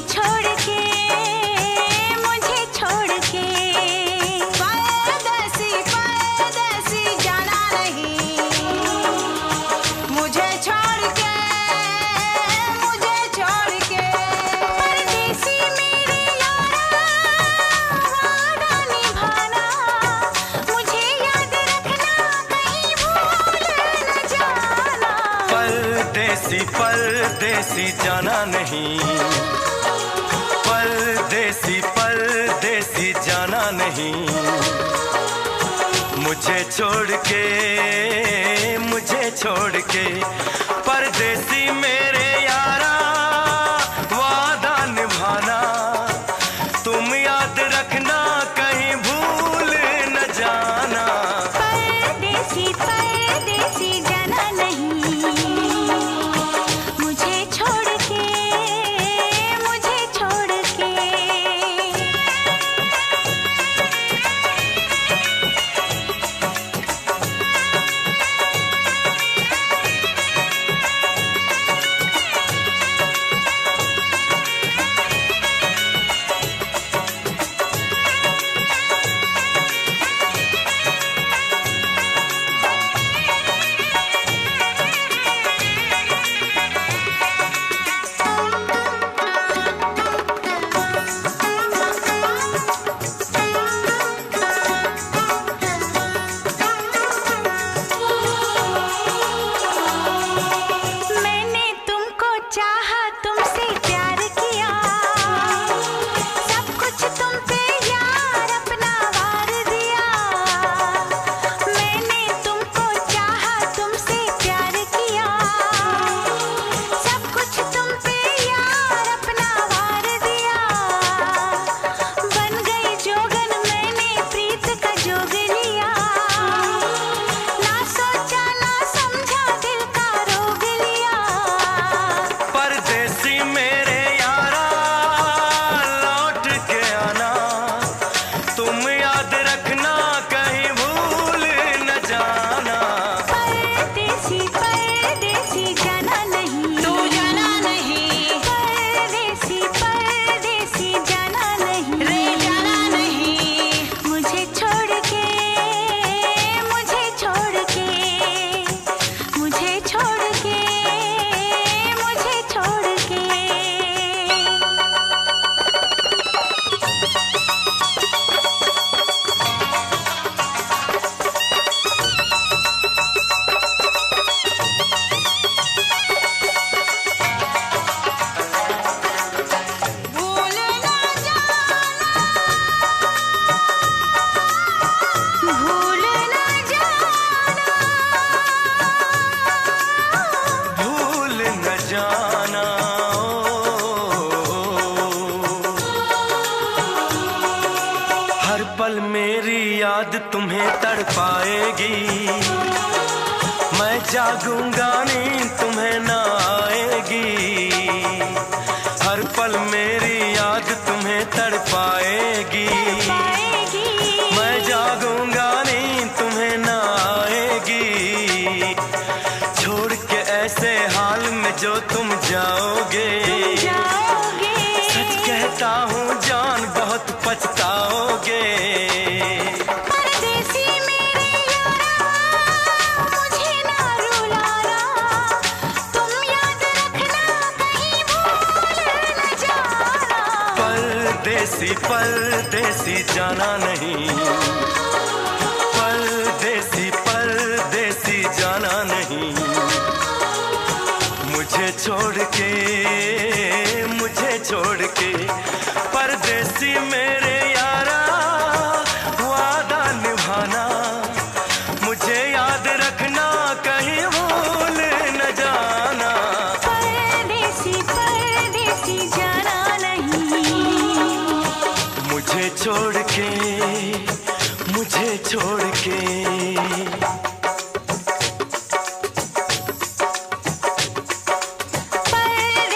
छोड़ के, मुझे छोड़ के परदेसी परदेसी जाना नहीं, मुझे छोड़ के, मुझे छोड़ के परदेसी मेरे यारा वादा निभाना, मुझे याद रखना कहीं भूल न जाना। परदेसी परदेसी जाना नहीं, परदेसी परदेसी जाना नहीं, मुझे छोड़ के, मुझे छोड़ के परदेसी मेरे यारा वादा निभाना, तुम याद रखना कहीं भूल न जाना। परदेसी परदेसी जाना नहीं, मुझे छोड़ के, मुझे छोड़ के मैंने तुमको चाहा, तुमसे प्यार किया, सब कुछ तुम पे यार अपना वार दिया। मैंने तुमको चाहा, तुमसे प्यार किया, सब कुछ तुम पे यार अपना वार दिया। बन गई जोगन मैंने प्रीत का जोग लिया, ना सोचा ना समझा दिल का रोग लिया। परदेसी मेरे यारा लौट के आना, तुम याद रखना कहीं भूल न जाना। परदेसी परदेसी जाना नहीं, तू जाना नहीं, परदेसी परदेसी जाना नहीं, रे जाना नहीं, मुझे छोड़ के, मुझे छोड़ के, मुझे छोड़ के, मुझे छोड़ के भूल ना जाना, भूल ना जाना, भूल न जाना। हर पल मेरी याद तुम्हें तड़पाएगी, मैं जागूंगा नींद तुम्हें न आएगी। हर पल मेरी याद तुम्हें तड़पाएगी, पाएगी मैं जागूंगा नींद तुम्हें न आएगी। छोड़ के ऐसे हाल में जो तुम जाओगे, जाओगे। सच कहता हूँ जान बहुत पछताओगे। परदेसी मेरे यारा मुझे ना रुलाना, तुम याद रखना कहीं भूल न जाना। परदेसी परदेसी जाना नहीं, परदेसी परदेसी जाना नहीं, मुझे छोड़ के, मुझे छोड़ के परदेसी मेरे यारा वादा निभाना, मुझे याद रखना कहीं भूल न जाना। परदेसी परदेसी जाना नहीं, मुझे छोड़ के, मुझे छोड़ के परदेसी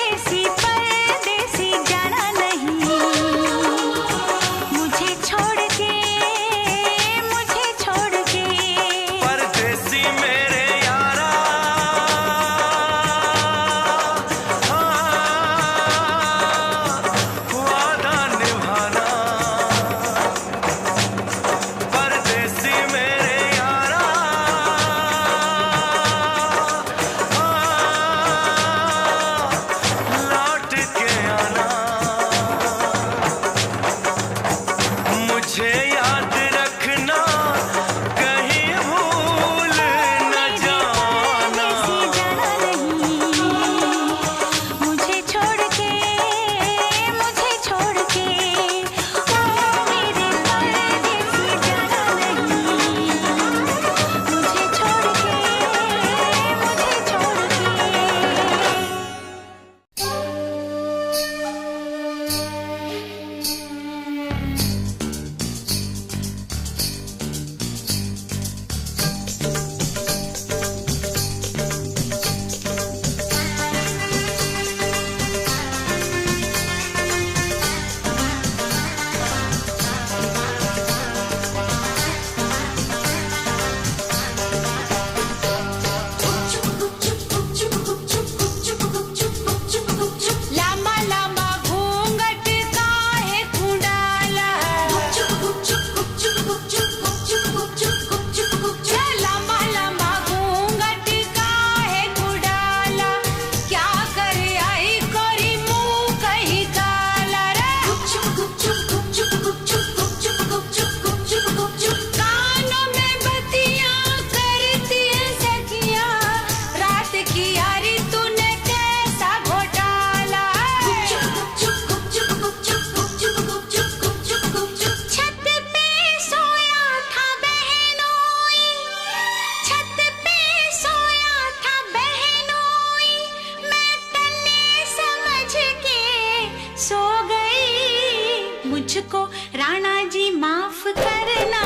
मुझको राणा जी माफ करना,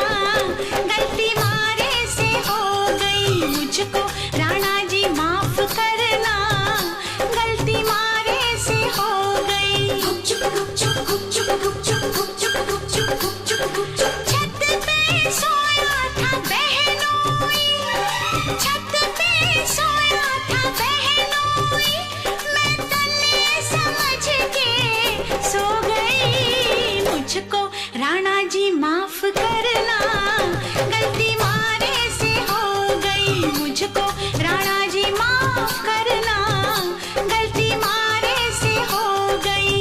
गलती मारे से हो गई। मुझको राणा जी माफ करना, गलती मारे से हो गई। छत पे सोया था बहनोई, छत पे सोया था बहनोई, मैं तन्ने समझ के सो गई। मुझको राणा जी माफ करना, गलती मारे से हो गई। मुझको राणा जी माफ करना, गलती मारे से हो गई।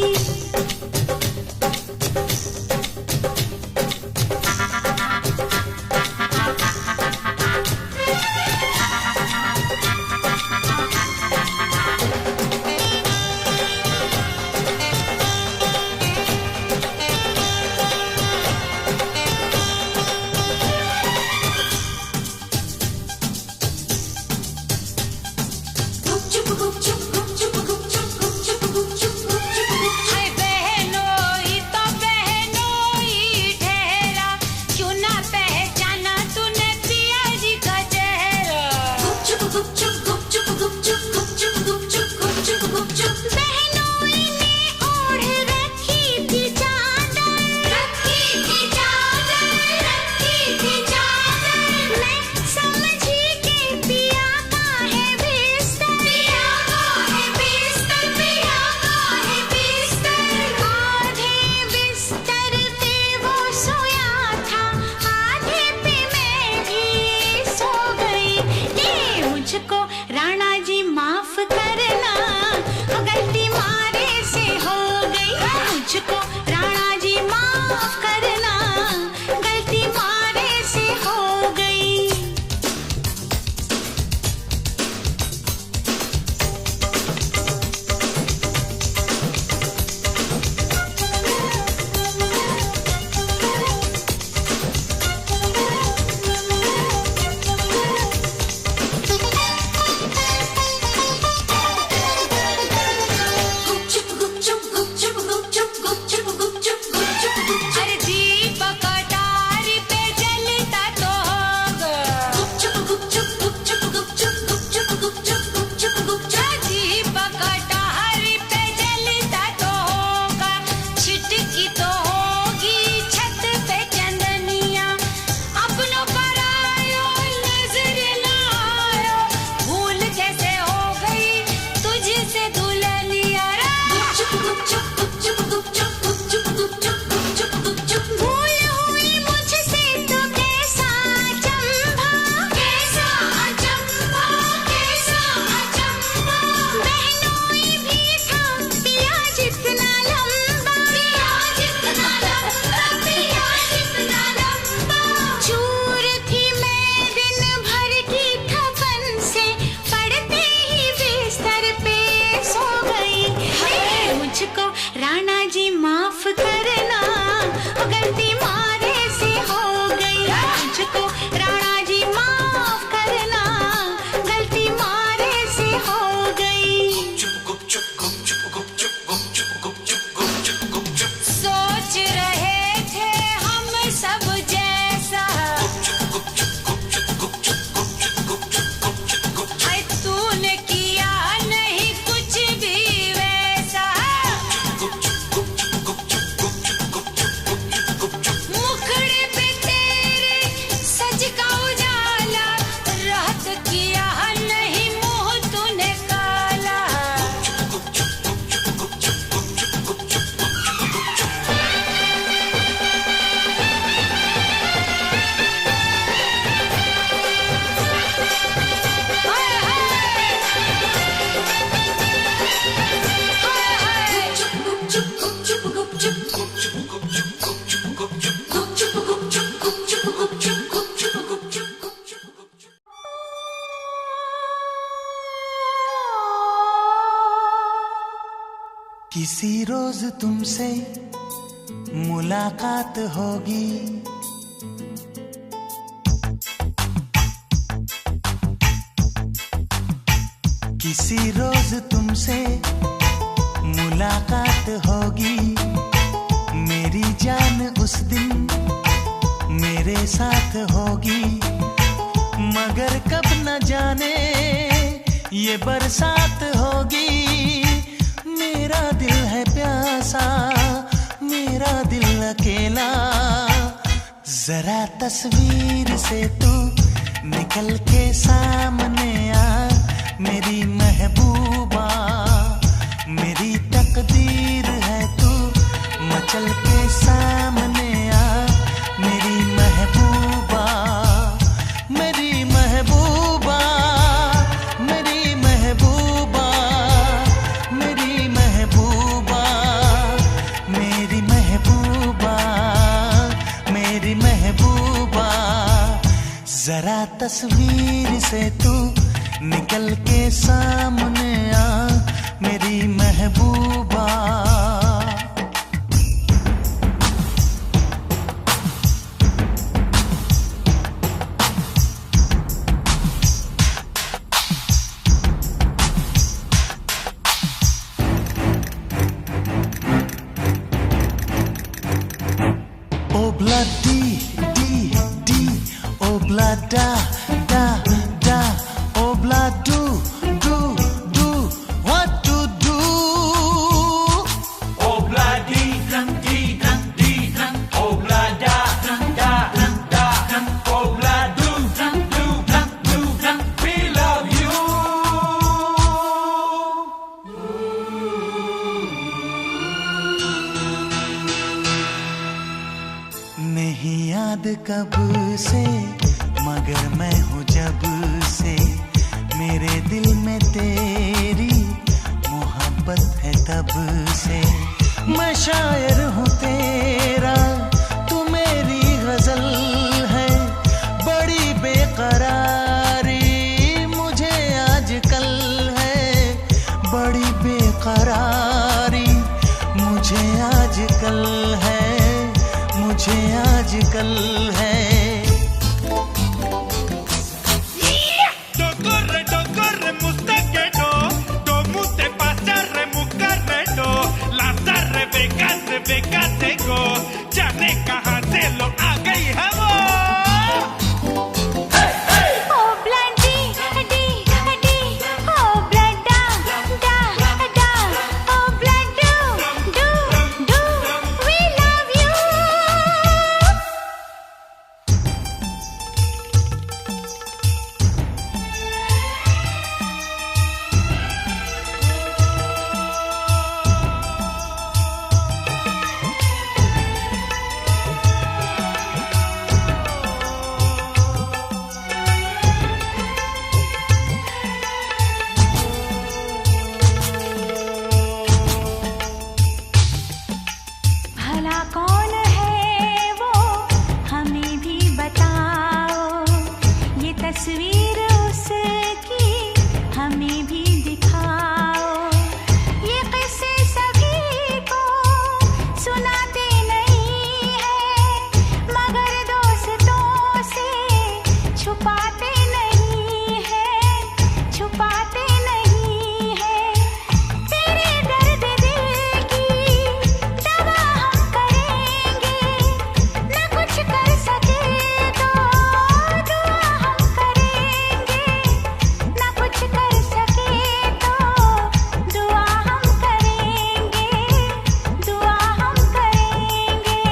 हाय बहनोई तो बहनोई ठहरा, क्यों ना पहचाना तूने पिया जी का चेहरा। बहनोई ने ओढ़ रखी थी चादर, रखी थी चादर, रखी थी चादर। मैं समझी के पिया का है बिस्तर, पिया का है बिस्तर, पिया का है बिस्तर। आधे बिस्तर पे वो सोया था, आधे पे मैं भी सो गई। ये मुझको राणा जी माफ करना, गलती मारे से हो गई। मुझको राणा जी माफ करना, गलती मारे से हो गई। अरे दीपक अटारी पे जलता तो होगा, दीपक अटारी पे जलता तो होगा। छिटकी तो होगी छत पे चंदनिया, अपनों पर आयो नजर ना आयो। भूल कैसे हो गई तुझसे दुल्हनिया रा। भूल हुई मुझसे तो कैसा अचंभा, कैसा अचंभा, कैसा अचंभा। बहनोई भी था पिया जितना लंबा, पिया जितना लंबा, पिया जितना लंबा। चूर थी मैं दिन भर की थपन से, पड़ते ही बिस्तर पे सो गई। मुझको राणा जी माफ करना, गलती मारे से हो गई। मुझको राणा जी माफ करना, गलती मारे से हो गई। सोच रहे थे हम सब जैसा, हाय तूने किया नहीं कुछ भी वैसा। मुखड़े पे तेरे सज का उजाला, रात किया नहीं मुंह तूने काला। हाय हाय, किसी रोज तुमसे मुलाकात होगी, किसी रोज तुमसे मुलाकात होगी। मेरी जान साथ होगी, मगर कब न जाने ये बरसात होगी। मेरा दिल है प्यासा, मेरा दिल अकेला, जरा तस्वीर से तू निकल के सामने आ मेरी महबूबा। मेरी तकदीर है तू मचल के सामने आ मेरी महबूबा। मेरी महबूबा, मेरी महबूबा, मेरी महबूबा, मेरी महबूबा, मेरी महबूबा। जरा तस्वीर से तू निकल के सामने आ मेरी महबूबा। Obla di di di, obla da da da, obla do do do, what to do? Obla di dang di dang di dang, obla da dang da dang da dang, obla do dang do dang do dang. We love you. नहीं याद कब से मगर मैं हूँ जब से, मेरे दिल में तेरी मोहब्बत है तब से। मैं शायर हूँ तेरा, तू मेरी गजल है, बड़ी बेकरारी मुझे आजकल है, बड़ी बेकरारी मुझे आजकल है, मुझे आजकल है। Corre, mustaquero, como te pasa, remucarredo, las Rebecas tengo, ya ne kahan se lo a gई है वो। Oh bloody di di, oh blood da da da, oh blood do do, we love you. भला कौन है वो हमें भी बताओ, ये तस्वीर उसकी हमें भी दिखाओ। ये किस्से सभी को सुनाते नहीं है, मगर दोस्तों से छुपाते नहीं है, छुपाते नहीं है। तेरे दर्द दिल की दवा हम करेंगे, न कुछ कर सके तो दुआ हम करेंगे, न कुछ कर सके तो दुआ हम करेंगे, दुआ हम करेंगे।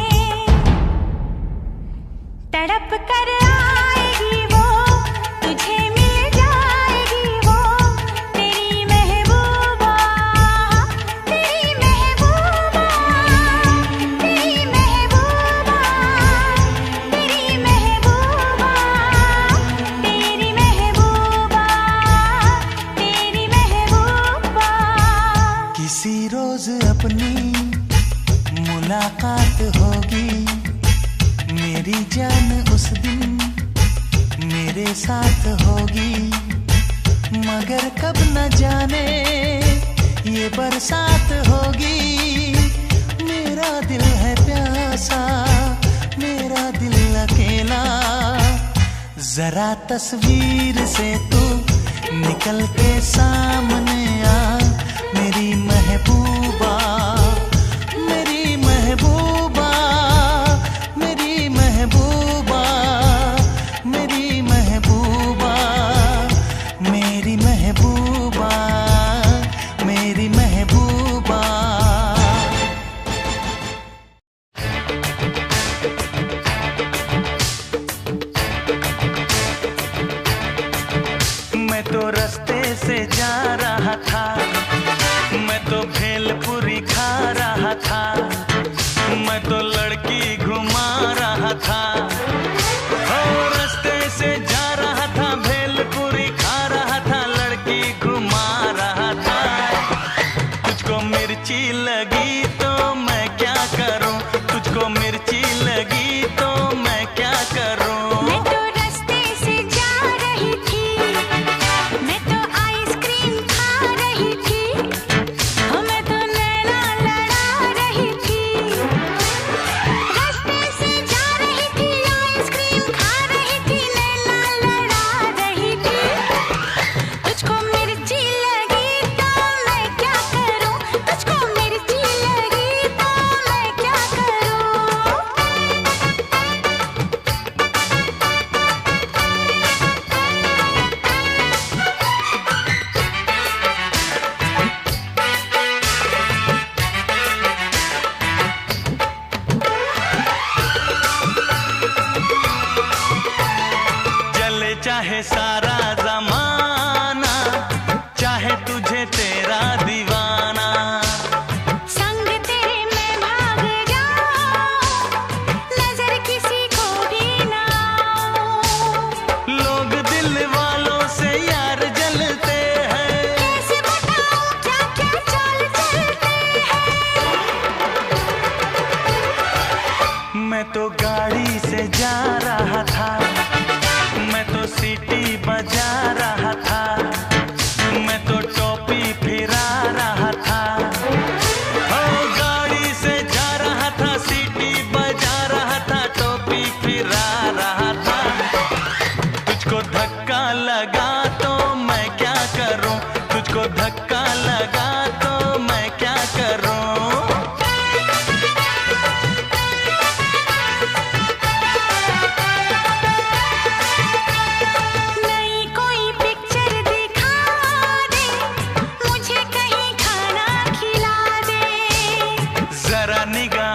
तड़प कर आएगी वो, तुझे मिल जाएगी वो, तेरी महबूबा, तेरी महबूबा, तेरी महबूबा, तेरी महबूबा, तेरी महबूबा, तेरी महबूबा। किसी रोज अपनी मुलाकात होगी, मेरी जान उस दिन मेरे साथ होगी, मगर कब न जाने ये बरसात होगी। मेरा दिल है प्यासा, मेरा दिल अकेला, जरा तस्वीर से तू निकल के सामने आ मेरी महबूबा। मेरी महबूबा, मेरी महबूबा, चाहे सारा जमाना, चाहे तुझे तेरा दीवाना। संग तेरे मैं भाग जाऊं, नजर किसी को भी ना आऊं। लोग दिल वालों से यार जलते हैं, कैसे बताऊं क्या क्या चाल चलते हैं। मैं तो गाड़ी से जा रहा था, मैं तो सीटी बजा रहा था, मैं तो टोपी फिरा रहा था। ओ गाड़ी से जा रहा था, सीटी बजा रहा था, टोपी फिरा रहा था। तुझको धक्का लगा तो मैं क्या करूं, तुझको धक्का लगा तो मैं क्या करूं। नई कोई पिक्चर दिखा दे, मुझे कहीं खाना खिला दे। जरा निगाह